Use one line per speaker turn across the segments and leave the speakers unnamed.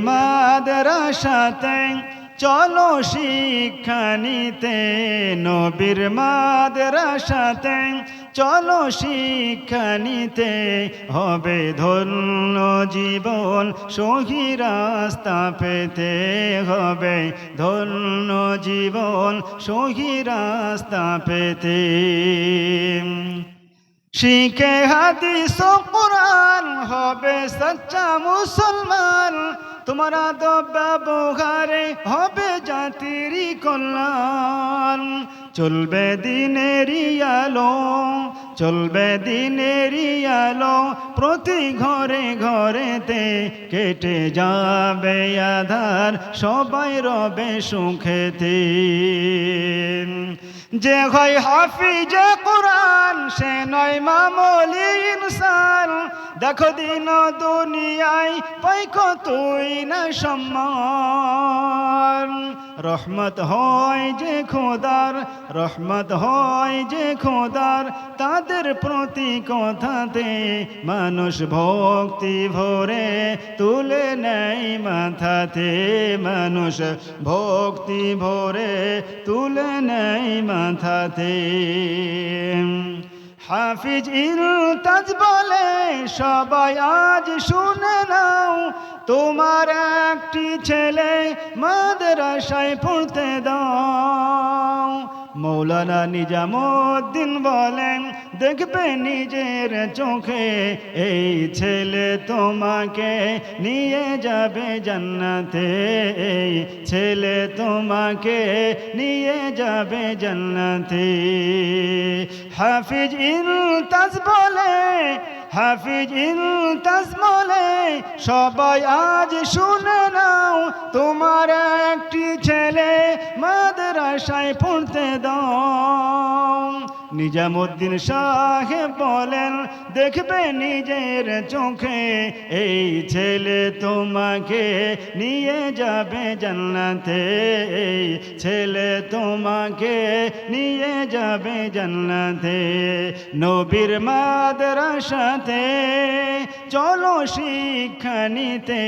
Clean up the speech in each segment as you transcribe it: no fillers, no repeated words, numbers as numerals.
মাদ্রাসাতে চলো শিক্ষা নিতে, নবীর মাদ্রাসাতে চলো শিক্ষা নিতে, হবে ধন্য জীবন সহি রাস্তা পেতে, হবে ধন্য জীবন সহি রাস্তা পেতে। শিখে হাদিস ও কুরআন হবে সচ্চা মুসলমান, তোমার আদব ব্যবহারে হবে জাতির কল্যাণ। চলবে দিনেরই আলো, চলবে দিনেরই আলো, প্রতি ঘরে ঘরেতে কেটে যাবে আধার, সবাই রবে সুখেতে। যে হয় হাফিজে কুরআন সে নয় মামুলি ইনসান, দেখো দিন দুনিয়ায় পাই কতই না সম্মান। রহমত হয় যে খোদার, রহমত হয় যে খোদার, তাদের প্রতি কথাতে মানুষ ভক্তি ভরে তুলে নেয় মাথাতে, মানুষ ভক্তি ভরে তুলে নেয় মাথাতে। হাফিজ ইলতাজ বলে সবাই আজ শুনে নাও, তোমার একটি ছেলে মাদ্রাসায় পড়তে দাও। মৌলানা নিজামুদ্দিন বলেন দেখবে নিজের চোখে, এই ছেলে তোমাকে নিয়ে যাবে জান্নাতে, এই ছেলে তোমাকে নিয়ে যাবে জান্নাতে। হাফিজ ইলতাজ বলে, হাফিজ ইলতাজ বলে সবাই আজ শুনে নাও, তোমার একটি ছেলে মাদ্রাসায় পড়তে দাও। নিজামুদ্দিন সাহেব বলেন দেখবে নিজের চোখে, এই ছেলে তোমাকে নিয়ে যাবে জান্নাতে, এই ছেলে তোমাকে নিয়ে যাবে জান্নাতে। নবীর মাদ্রাসাতে চলো শিক্ষা নিতে,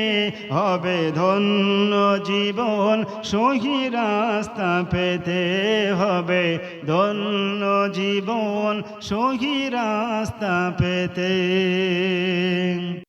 হবে ধন্য জীবন সহি রাস্তা পেতে, হবে ধন্য জীবন সহি রাস্তা পেতে।